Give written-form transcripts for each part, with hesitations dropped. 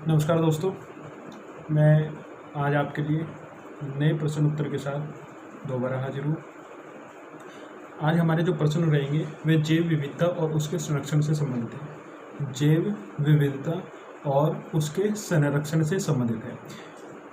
नमस्कार दोस्तों, मैं आज आपके लिए नए प्रश्न उत्तर के साथ दोबारा हाजिर हूँ। आज हमारे जो प्रश्न रहेंगे वे जैव विविधता और उसके संरक्षण से संबंधित हैं। जैव विविधता और उसके संरक्षण से संबंधित है।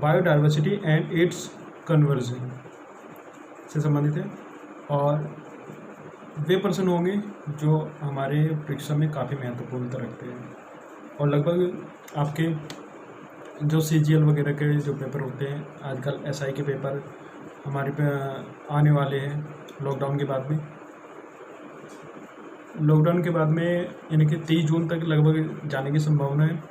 बायोडाइवर्सिटी एंड इट्स कन्वर्जन से संबंधित है और वे प्रश्न होंगे जो हमारे परीक्षा में काफ़ी महत्वपूर्णता रखते हैं और लगभग आपके जो CGL वगैरह के जो पेपर होते हैं, आजकल SI के पेपर हमारे पे आने वाले हैं लॉकडाउन के बाद में यानी कि 30 जून तक लगभग जाने की संभावना है।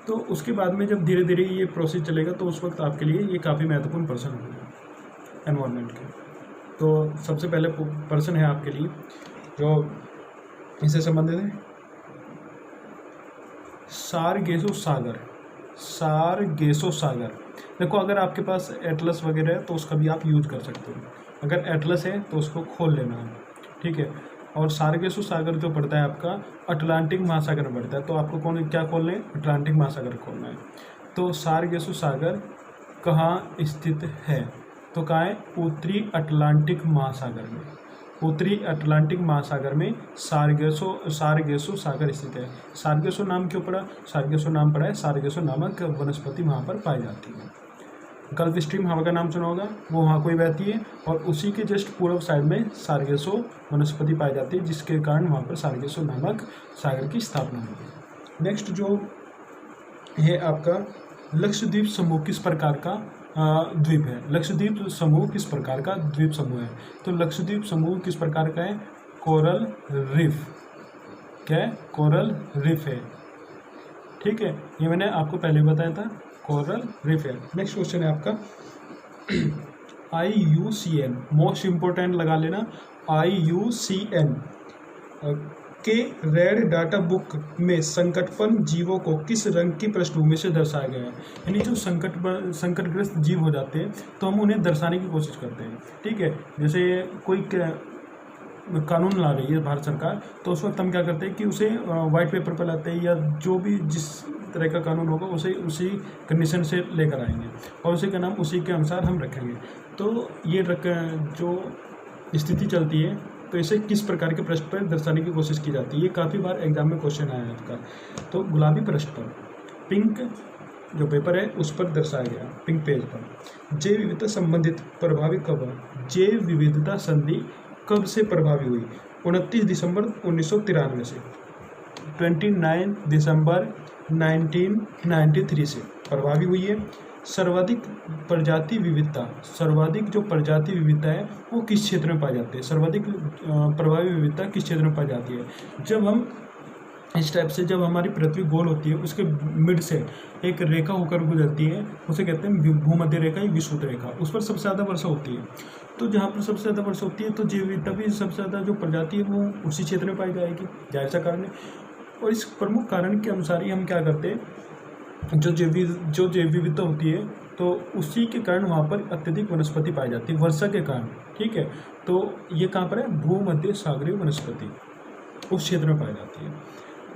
तो उसके बाद में जब धीरे धीरे ये प्रोसेस चलेगा तो उस वक्त आपके लिए ये काफ़ी महत्वपूर्ण प्रश्न होंगे एनवायरनमेंट के। तो सबसे पहले प्रश्न है आपके लिए जो इससे संबंधित है, सारगेसो सागर। देखो, अगर आपके पास एटलस वगैरह है तो उसका भी आप यूज कर सकते हो। अगर एटलस है तो उसको खोल लेना है, ठीक है। और सारगेसो सागर जो पड़ता है आपका अटलांटिक महासागर में पड़ता है, तो आपको क्या खोलना है? अटलांटिक महासागर खोलना है। तो सारगेसो सागर कहाँ स्थित है? तो कहाँ है? उत्तरी अटलांटिक महासागर में। उत्तरी अटलांटिक महासागर में सारगेसो सागर स्थित है। सारगेसो नाम क्यों पड़ा? सारगेसो नाम पड़ा है, सारगेसो नामक वनस्पति वहाँ पर पाई जाती है। गल्फ स्ट्रीम हवा का नाम सुना होगा, वो वहाँ कोई बहती है और उसी के जस्ट पूर्व साइड में सारगेसो वनस्पति पाई जाती है, जिसके कारण वहाँ पर सारगेसो नामक सागर की स्थापना हुई है। नेक्स्ट जो है आपका लक्षद्वीप समूह किस प्रकार का द्वीप है? लक्षद्वीप समूह किस प्रकार का द्वीप समूह है? तो लक्षद्वीप समूह किस प्रकार का है? Coral reef. क्या है? कोरल रीफ है, ठीक है। ये मैंने आपको पहले बताया था, कोरल रीफ है। नेक्स्ट क्वेश्चन है आपका IUCN, मोस्ट इंपोर्टेंट लगा लेना, IUCN के रेड डाटा बुक में संकटपन्न जीवों को किस रंग की पृष्ठभूमि से दर्शाया गया है? यानी जो संकटग्रस्त जीव हो जाते हैं तो हम उन्हें दर्शाने की कोशिश करते हैं, ठीक है। जैसे कोई कानून ला रही है भारत सरकार, तो उस वक्त हम क्या करते हैं कि उसे वाइट पेपर पर लाते हैं, या जो भी जिस तरह का कानून होगा उसे उसी कंडीशन से लेकर आएंगे और उसी का नाम उसी के अनुसार हम रखेंगे। तो ये जो स्थिति चलती है, तो इसे किस प्रकार के पृष्ठ पर दर्शाने की कोशिश की जाती है? ये काफ़ी बार एग्जाम में क्वेश्चन आया है आपका। तो गुलाबी पृष्ठ पर, पिंक जो पेपर है उस पर दर्शाया गया, पिंक पेज पर। जैव विविधता संबंधित प्रभावी कब? जैव विविधता संधि कब से प्रभावी हुई? 29 दिसंबर 1993 से, 29 दिसंबर 1993 से प्रभावी हुई है। सर्वाधिक जो प्रजाति विविधता है वो किस क्षेत्र में पाई जाती है? सर्वाधिक प्रभावी विविधता किस क्षेत्र में पाई जाती है? जब हम इस टाइप से, जब हमारी पृथ्वी गोल होती है, उसके मिड से एक रेखा होकर गुजरती है, उसे कहते हैं भूमध्य रेखा या विषुवत रेखा। उस पर सबसे ज़्यादा वर्षा होती है। तो जहाँ पर सबसे ज़्यादा वर्षा होती है तो जैव विविधता भी सबसे ज़्यादा जो प्रजाति है वो उसी क्षेत्र में पाई जाएगी, जाहिर सा कारण है। और इस प्रमुख कारण के अनुसार ही हम क्या करते हैं, जो जैव विविधता होती है तो उसी के कारण वहाँ पर अत्यधिक वनस्पति पाई जाती है, वर्षा के कारण, ठीक है। तो ये कहाँ पर है? भूमध्य सागरीय वनस्पति उस क्षेत्र में पाई जाती है।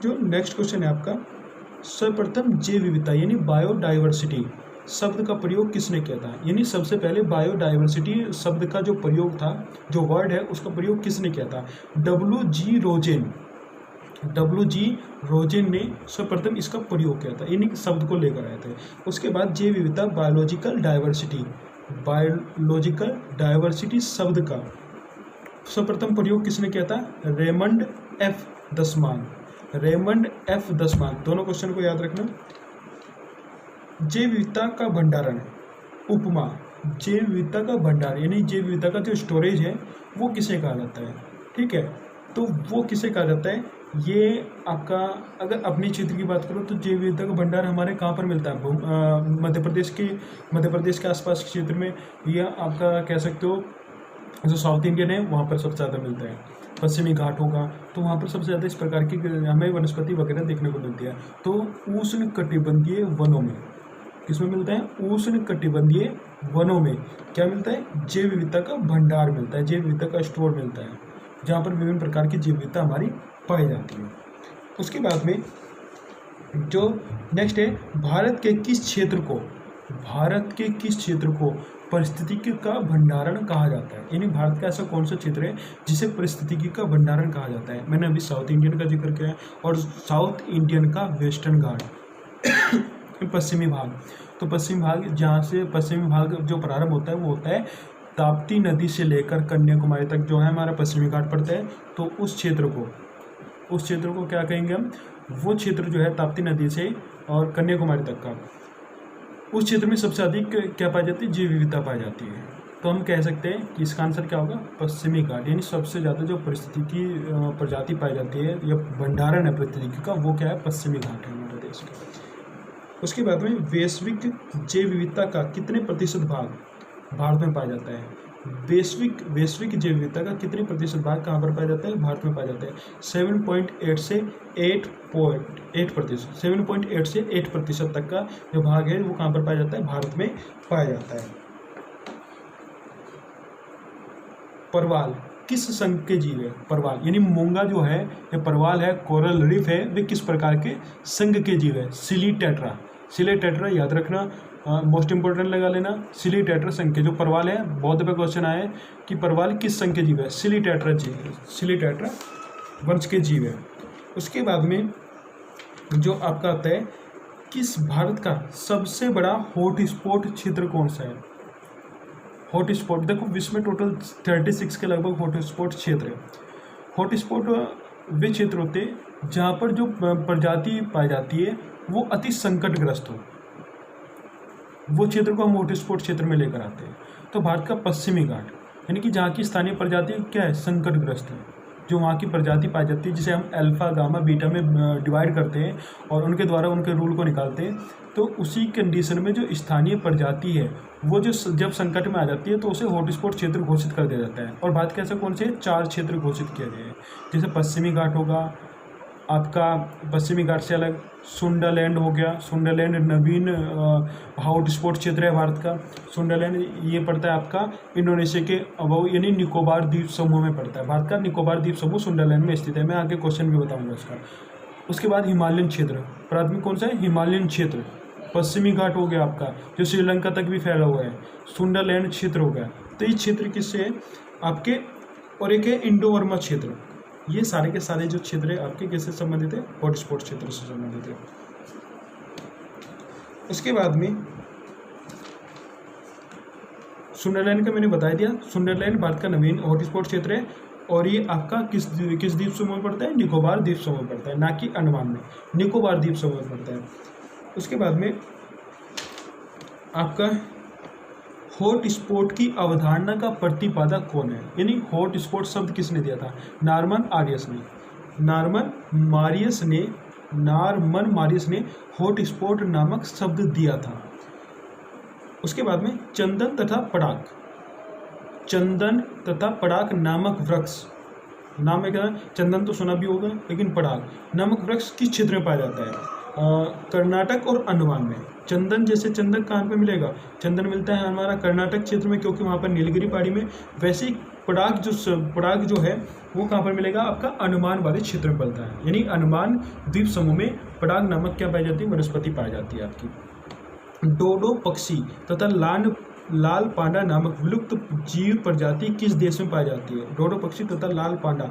जो नेक्स्ट क्वेश्चन है आपका, सर्वप्रथम जैव विविधता यानी बायोडाइवर्सिटी शब्द का प्रयोग किसने किया था? यानी सबसे पहले बायोडाइवर्सिटी शब्द का जो प्रयोग था, जो वर्ड है, उसका प्रयोग किसने किया था? WG रोजेन ने सर्वप्रथम इसका प्रयोग किया था, यानी शब्द को लेकर आए थे। उसके बाद जैव विविधता बायोलॉजिकल डाइवर्सिटी शब्द का सर्वप्रथम प्रयोग किसने किया था? Raymond F Dasmann. दोनों क्वेश्चन को याद रखना। जैव विविधता का भंडारण, उपमा, जैव विविधता का भंडार यानी जैव विविधता का जो स्टोरेज है वो किसे कहा जाता है? ठीक है, तो वो किसे कहा जाता है? ये आपका, अगर अपनी क्षेत्र की बात करो तो जैव विविधता का भंडार हमारे कहाँ पर मिलता है? मध्य प्रदेश के आसपास के क्षेत्र में, या आपका कह सकते हो जो साउथ इंडियन है वहाँ पर सबसे ज़्यादा मिलता है। पश्चिमी घाट होगा तो वहाँ पर सबसे ज़्यादा इस प्रकार की हमें वनस्पति वगैरह देखने को मिलती है। तो उष्ण कटिबंधीय वनों में किसमें मिलता है? उष्ण कटिबंधीय वनों में क्या मिलता है? जैव विविधता का भंडार मिलता है, जैव विविधता का स्टोर मिलता है, जहाँ पर विभिन्न प्रकार की जैव विविधता हमारी पाई जाती है। उसके बाद में जो नेक्स्ट है, भारत के किस क्षेत्र को पारिस्थितिकी का भंडारण कहा जाता है? यानी भारत का ऐसा कौन सा क्षेत्र है जिसे पारिस्थितिकी का भंडारण कहा जाता है? मैंने अभी साउथ इंडियन का जिक्र किया है, और साउथ इंडियन का वेस्टर्न घाट पश्चिमी भाग। तो पश्चिमी भाग, जहाँ से पश्चिमी भाग जो प्रारंभ होता है वो होता है ताप्ती नदी से लेकर कन्याकुमारी तक जो है हमारा पश्चिमी घाट पड़ता है। तो उस क्षेत्र को क्या कहेंगे हम? वो क्षेत्र जो है ताप्ती नदी से और कन्याकुमारी तक का, उस क्षेत्र में सबसे अधिक क्या पाई जाती है? जैव विविधता पाई जाती है। तो हम कह सकते हैं कि इसका आंसर क्या होगा? पश्चिमी घाट। यानी सबसे ज़्यादा जो पारिस्थितिकी प्रजाति पाई जाती है या भंडारण है पारिस्थितिकी का, वो क्या है? पश्चिमी घाट है हमारे देश का। उसके बाद में वैश्विक जैव विविधता का कितने प्रतिशत भाग भारत में पाया जाता है? वैश्विक जैव विविधता का कितने प्रतिशत भाग कहाँ पर पाया जाता है? भारत में पाया जाता है 7.8 से 8% 7.8 से 8% तक का जो भाग है वो कहाँ पर पाया जाता है? भारत में पाया जाता है। परवाल किस संघ के जीव है? परवाल यानी मूंगा जो है या परवाल है, कोरल रीफ है, वे किस प्रकार के संघ के जीव है? सिलीटेट्रा याद रखना, मोस्ट इंपोर्टेंट लगा लेना। सिलीटेट्रा संघ के जो परवाल है, बहुत पे क्वेश्चन आए कि परवाल किस संघ के जीव है? सिलीटेट्रा वंश के जीव है। उसके बाद में जो आपका आता है, किस भारत का सबसे बड़ा हॉटस्पॉट क्षेत्र कौन सा है? हॉटस्पॉट देखो, विश्व में टोटल 36 के लगभग हॉटस्पॉट क्षेत्र है। हॉटस्पॉट वे क्षेत्र होते हैं जहाँ पर जो प्रजाति पाई जाती है वो अति संकटग्रस्त हो, वो क्षेत्र को हम हॉटस्पॉट क्षेत्र में लेकर आते हैं। तो भारत का पश्चिमी घाट, यानी कि जहाँ की स्थानीय प्रजाति क्या है? संकटग्रस्त है। जो वहाँ की प्रजाति पाई जाती है, जिसे हम अल्फा गामा बीटा में डिवाइड करते हैं और उनके द्वारा उनके रूल को निकालते हैं, तो उसी कंडीशन में जो स्थानीय प्रजाति है वो जो जब संकट में आ जाती है तो उसे हॉटस्पॉट क्षेत्र घोषित कर दिया जाता है। और भारत के ऐसे कौन से 4 क्षेत्र घोषित किए गए हैं, जैसे पश्चिमी घाट होगा आपका, पश्चिमी घाट से अलग सुंडरलैंड हो गया। सुंडरलैंड नवीन हॉटस्पॉट क्षेत्र है भारत का। सुंडरलैंड ये पड़ता है आपका इंडोनेशिया के अबव यानी निकोबार द्वीप समूह में पड़ता है। भारत का निकोबार द्वीप समूह सुंडरलैंड में स्थित है। मैं आगे क्वेश्चन भी बताऊंगा इसका। उसके बाद हिमालयन क्षेत्र, प्राथमिक कौन सा है? हिमालयन क्षेत्र। पश्चिमी घाट हो गया आपका, जो श्रीलंका तक भी फैला हुआ है। सुंडरलैंड क्षेत्र हो गया। तो ये क्षेत्र किससे है आपके? और एक है इंडो बर्मा क्षेत्र। ये सारे के सारे जो क्षेत्र है आपके किससे संबंधित है? हॉटस्पॉट क्षेत्र से संबंधित है। उसके बाद में सुंडरलैंड का मैंने बता दिया। सुंडरलैंड भारत का नवीन हॉटस्पॉट क्षेत्र है और ये आपका किस द्वीप समूह में पड़ता है? निकोबार द्वीप समूह में पड़ता है, ना कि अंडमान में। निकोबार द्वीप समूह में पड़ता है। उसके बाद में आपका हॉटस्पॉट की अवधारणा का प्रतिपादक कौन है? यानी हॉटस्पॉट शब्द किसने दिया था? नॉर्मन मारियस ने हॉटस्पॉट नामक शब्द दिया था। उसके बाद में चंदन तथा पड़ाक नामक वृक्ष, नाम है क्या? चंदन तो सुना भी होगा, लेकिन पड़ाक नामक वृक्ष किस क्षेत्र में पाया जाता है? कर्नाटक और अंडमान में। चंदन जैसे चंदन कहाँ पे मिलेगा? चंदन मिलता है हमारा कर्नाटक क्षेत्र में, क्योंकि वहाँ पर नीलगिरी पहाड़ी में। वैसे ही पड़ाक जो है वो कहाँ पर मिलेगा? आपका अंडमान वाले क्षेत्र में मिलता है। यानी अंडमान द्वीप समूह में पड़ाक नामक क्या पाई जाती है? वनस्पति पाई जाती है आपकी। डोडो पक्षी तथा लाल पांडा नामक विलुप्त जीव प्रजाति किस देश में पाई जाती है? डोडो पक्षी तथा लाल पांडा,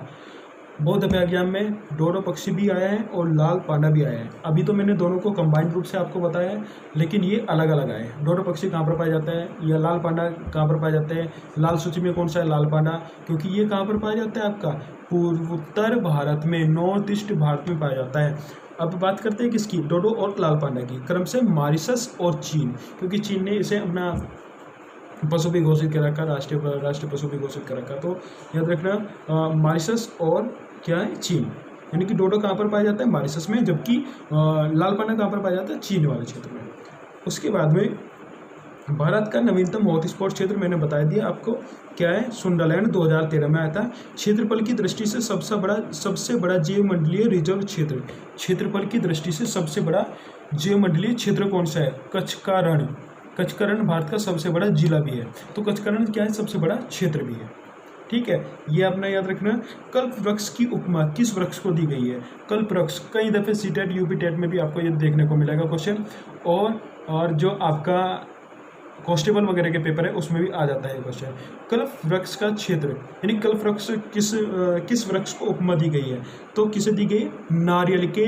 बौद्ध अभयारण्य में डोडो पक्षी भी आया है और लाल पांडा भी आया है। अभी तो मैंने दोनों को कंबाइंड रूप से आपको बताया है, लेकिन ये अलग अलग आए हैं। डोडो पक्षी कहाँ पर पाया जाता है या लाल पांडा कहाँ पर पाया जाता है? लाल सूची में कौन सा है? लाल पांडा, क्योंकि ये कहाँ पर पाया जाता है? आपका पूर्वोत्तर भारत में, नॉर्थ ईस्ट भारत में पाया जाता है। अब बात करते हैं किसकी? डोडो और लाल पांडा की, क्रम से मॉरिशस और चीन, क्योंकि चीन ने इसे अपना पशु भी घोषित कर रखा, राष्ट्रीय पशु भी घोषित कर रखा। तो याद रखना मॉरिशस और क्या है? चीन। यानी कि डोडो कहाँ पर पाया जाता है? मॉरिशस में, जबकि लाल पांडा कहाँ पर पाया जाता है? चीन वाले क्षेत्र में। उसके बाद में भारत का नवीनतम हॉटस्पॉट क्षेत्र मैंने बता दिया आपको, क्या है? सुंडरलैंड 2013 में आया था। क्षेत्रफल की दृष्टि से सबसे बड़ा जीवमंडलीय रिजर्व क्षेत्र, क्षेत्रफल की दृष्टि से सबसे बड़ा जीवमंडलीय क्षेत्र कौन सा है? कच्छ का रण। कच्छ का रण भारत का सबसे बड़ा जिला भी है। तो कच्छ का रण क्या है? सबसे बड़ा क्षेत्र भी है। ठीक है, ये अपना याद रखना। कल्प वृक्ष की उपमा किस वृक्ष को दी गई है? कल्प वृक्ष कई दफ़े सीटेट यूपी टेट में भी आपको ये देखने को मिलेगा क्वेश्चन, और जो आपका कांस्टेबल वगैरह के पेपर है उसमें भी आ जाता है क्वेश्चन। कल्प वृक्ष का क्षेत्र यानी कल्प वृक्ष किस वृक्ष को उपमा दी गई है? तो किसे दी गई? नारियल के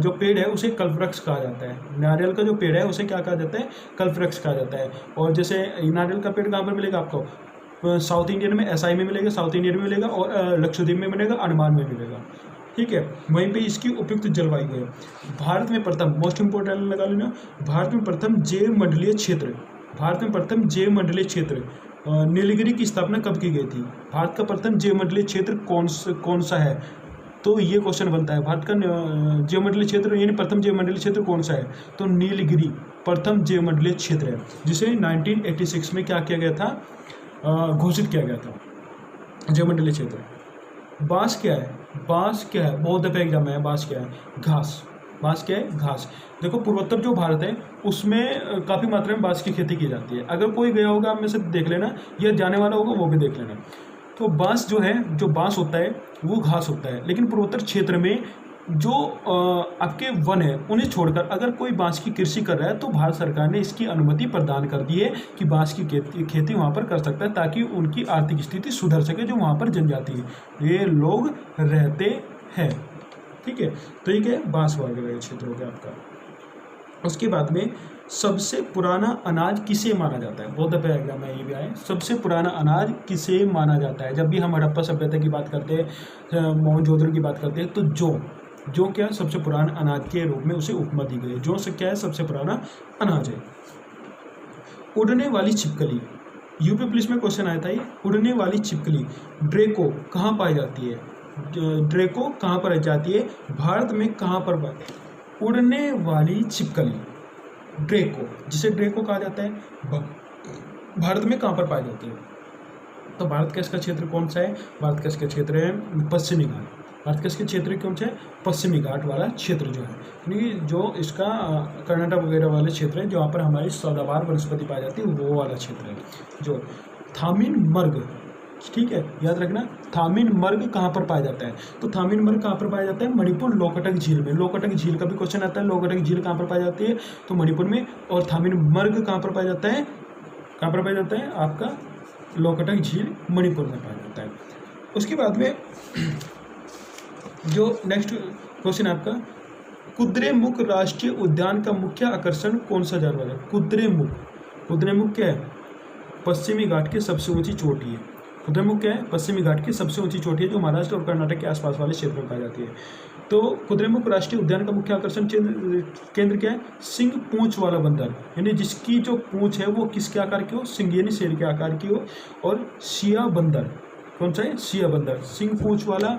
जो पेड़ है उसे कल्प वृक्ष कहा जाता है। नारियल का जो पेड़ है उसे क्या कहा जाता है? कल्प वृक्ष कहा जाता है। और जैसे नारियल का पेड़ कहाँ पर मिलेगा आपको? साउथ इंडियन में एसआई में मिलेगा, साउथ इंडियन में मिलेगा, और लक्षद्वीप में मिलेगा, अंडमान में मिलेगा। ठीक है, वहीं पे इसकी उपयुक्त जलवायु है। भारत में प्रथम, मोस्ट इंपोर्टेंट लगा लेना, भारत में प्रथम जैव मंडलीय क्षेत्र, भारत में प्रथम जैव मंडलीय क्षेत्र नीलगिरी की स्थापना कब की गई थी? भारत का प्रथम जैव मंडलीय क्षेत्र कौन सा है? तो ये क्वेश्चन बनता है, भारत का जैव मंडलीय क्षेत्र यानी प्रथम जैव मंडलीय क्षेत्र कौन सा है? तो नीलगिरी प्रथम जैव मंडलीय क्षेत्र है, जिसे 1986 में क्या किया गया था? घोषित किया गया था जैव मंडलीय क्षेत्र। बांस क्या है? बांस क्या है? बहुत दफे एग्जाम है, बांस क्या है? घास। बांस क्या है? घास। देखो पूर्वोत्तर जो भारत है उसमें काफ़ी मात्रा में बांस की खेती की जाती है। अगर कोई गया होगा आप में से देख लेना, या जाने वाला होगा वो भी देख लेना। तो बांस जो है, जो बांस होता है वो घास होता है, लेकिन पूर्वोत्तर क्षेत्र में जो आपके वन है उन्हें छोड़कर अगर कोई बांस की कृषि कर रहा है तो भारत सरकार ने इसकी अनुमति प्रदान कर दी है कि बांस की खेती वहाँ पर कर सकता है, ताकि उनकी आर्थिक स्थिति सुधर सके जो वहाँ पर जनजाति ये लोग रहते हैं। ठीक है, तो ये क्या है? बांस वगैरह क्षेत्र हो गया आपका। उसके बाद में सबसे पुराना अनाज किसे माना जाता है? बहुत दफे एग्जाम में ये भी आए, सबसे पुराना अनाज किसे माना जाता है? जब भी हम हड़प्पा सभ्यता की बात करते हैं, मोहनजोदड़ो की बात करते हैं, तो जो क्या सबसे पुराना अनाज के रूप में उसे उपमा दी गई है। जो से क्या है? सबसे पुराना अनाज है। उड़ने वाली छिपकली, यूपी पुलिस में क्वेश्चन आया था ये। उड़ने वाली छिपकली ड्रेको कहाँ पाई जाती है? ड्रेको कहाँ पर जाती है? भारत में कहाँ पर पाई? उड़ने वाली छिपकली ड्रेको, जिसे ड्रेको कहा जाता है, भारत में कहाँ पर पाई जाती है? तो भारत का इसका क्षेत्र कौन सा है? भारत का इसका क्षेत्र है पश्चिमी घाट। भारत का इसके क्षेत्र कौन सा है? पश्चिमी घाट वाला क्षेत्र जो है, यानी जो इसका कर्नाटक वगैरह वाले क्षेत्र है जहाँ पर हमारी सदाबहार वनस्पति पाई जाती है वो वाला क्षेत्र है। जो थामिन मर्ग, ठीक है, याद रखना, थामिन मर्ग कहाँ पर पाया जाता है? तो थामिन मर्ग कहाँ पर पाया जाता है? मणिपुर लोकटक झील में। लोकटक झील का भी क्वेश्चन आता है, लोकटक झील कहाँ पर पाई जाती है? तो मणिपुर में। और थामिन मर्ग कहाँ पर पाया जाता है? कहाँ पर पाया जाता है? आपका लोकटक झील मणिपुर में पाया जाता है। उसके बाद में जो नेक्स्ट क्वेश्चन आपका, कुद्रेमुख राष्ट्रीय उद्यान का मुख्य आकर्षण कौन सा जानवर है? कुद्रेमुख, कुद्रेमुख क्या है? पश्चिमी घाट की सबसे ऊंची चोटी है। कुद्रेमुख क्या है? पश्चिमी घाट की सबसे ऊंची चोटी है जो महाराष्ट्र और कर्नाटक के आसपास वाले क्षेत्र में पाई जाती है। तो कुद्रेमुख राष्ट्रीय उद्यान का मुख्य आकर्षण केंद्र क्या है? सिंह पूंछ वाला बंदर, यानी जिसकी जो पूंछ है वो किसके आकार की हो? सिंह यानी शेर के आकार की हो। और सिया बंदर, कौन सा है? सिया बंदर, सिंह पूंछ वाला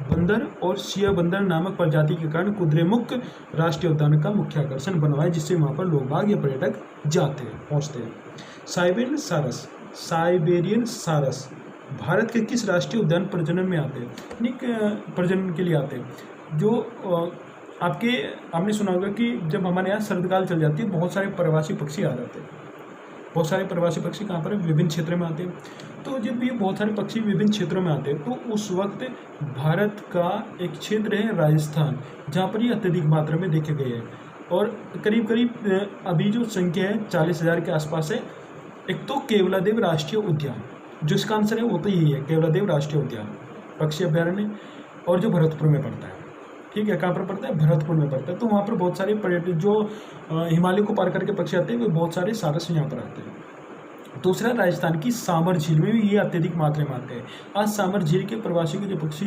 बंदर और सिया बंदर नामक प्रजाति के कारण कुद्रेमुख राष्ट्रीय उद्यान का मुख्य आकर्षण बना हुआ है, जिससे वहाँ पर लोग बाग या पर्यटक जाते हैं, पहुँचते हैं। साइबेरियन सारस, साइबेरियन सारस भारत के किस राष्ट्रीय उद्यान प्रजनन में आते हैं? प्रजनन के लिए आते हैं। जो आपने सुना होगा कि जब हमारे यहाँ शरदकाल चल जाती है बहुत सारे प्रवासी पक्षी आ जाते हैं। बहुत सारे प्रवासी पक्षी कहाँ पर विभिन्न क्षेत्रों में आते हैं। तो जब ये बहुत सारे पक्षी विभिन्न क्षेत्रों में आते हैं तो उस वक्त भारत का एक क्षेत्र है राजस्थान, जहाँ पर ये अत्यधिक मात्रा में देखे गए हैं। और करीब करीब अभी जो संख्या है 40,000 के आसपास है। एक तो केवलादेव राष्ट्रीय उद्यान, जो इसका आंसर है वो तो यही है, केवलादेव राष्ट्रीय उद्यान पक्षी अभ्यारण्य, और जो भरतपुर में पड़ता है। ठीक है, कहाँ पर पड़ता है? भरतपुर में पड़ता है। तो वहाँ पर बहुत सारे पर्यटक जो हिमालय को पार करके पक्षी आते हैं वे बहुत सारे सारस यहाँ पर आते हैं। दूसरा, राजस्थान की सामर झील में भी ये अत्यधिक मात्रा में आते हैं। आज सामर झील के प्रवासी की जो पक्षी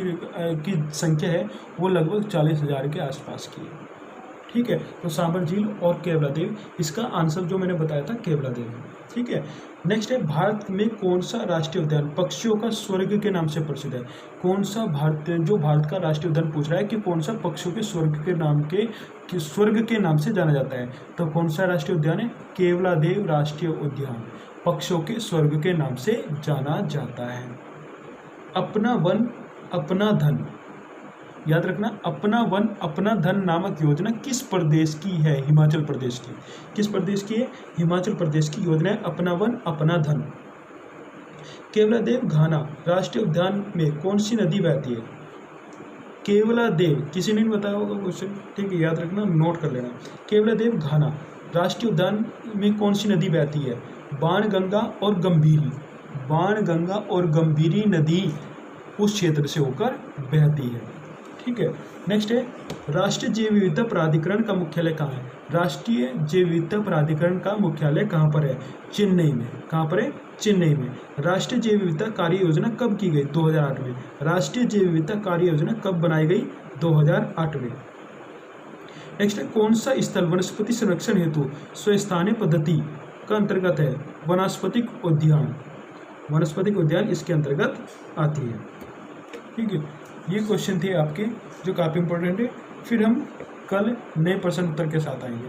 की संख्या है वो लगभग 40,000 के आसपास की है। ठीक है, तो सामर झील और केवलादेव, इसका आंसर जो मैंने बताया था केवलादेव है। ठीक है, नेक्स्ट है, भारत में कौन सा राष्ट्रीय उद्यान पक्षियों का स्वर्ग के नाम से प्रसिद्ध है? कौन सा भारत का राष्ट्रीय उद्यान पूछ रहा है कि कौन सा पक्षियों के स्वर्ग के नाम से जाना जाता है? तो कौन सा राष्ट्रीय उद्यान है? केवलादेव राष्ट्रीय उद्यान पक्षियों के स्वर्ग के नाम से जाना जाता है। अपना वन अपना धन, याद रखना, अपना वन अपना धन नामक योजना किस प्रदेश की है? हिमाचल प्रदेश की। किस प्रदेश की है? हिमाचल प्रदेश की योजना है अपना वन अपना धन। केवलादेव घाना राष्ट्रीय उद्यान में कौन सी नदी बहती है? केवलादेव, किसी ने नहीं बताया होगा क्वेश्चन, ठीक है, याद रखना, नोट कर लेना। केवलादेव घाना राष्ट्रीय उद्यान में कौन सी नदी बहती है? बाणगंगा और गंभीरी। बाणगंगा और गंभीरी नदी उस क्षेत्र से होकर बहती है, ठीक है। नेक्स्ट है, राष्ट्रीय जैव विविधता प्राधिकरण का मुख्यालय कहाँ है? राष्ट्रीय जैव विविधता प्राधिकरण का मुख्यालय कहाँ पर है? चेन्नई में। कहाँ पर है? चेन्नई में। राष्ट्रीय जैव विविधता कार्य योजना कब की गई? 2008 में। राष्ट्रीय जैव विविधता कार्य योजना कब बनाई गई? 2008 में। नेक्स्ट है, कौन सा स्थल वनस्पति संरक्षण हेतु स्वस्थानीय पद्धति का अंतर्गत है? वनस्पतिक उद्यान। वनस्पतिक उद्यान इसके अंतर्गत आती है, ठीक है। ये क्वेश्चन थे आपके जो काफ़ी इंपॉर्टेंट है। फिर हम कल नए प्रश्न उत्तर के साथ आएंगे।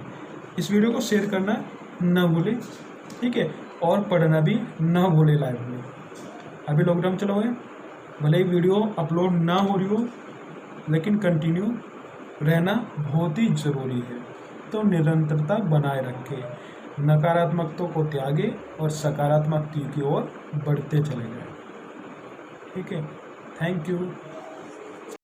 इस वीडियो को शेयर करना ना भूलें, ठीक है, और पढ़ना भी ना भूलें लाइव में। अभी लॉकडाउन चला हुआ है, भले ही वीडियो अपलोड ना हो रही हो, लेकिन कंटिन्यू रहना बहुत ही ज़रूरी है। तो निरंतरता बनाए रखें, नकारात्मकता को त्यागे और सकारात्मक की ओर बढ़ते चले जाएं, ठीक है। Thank you.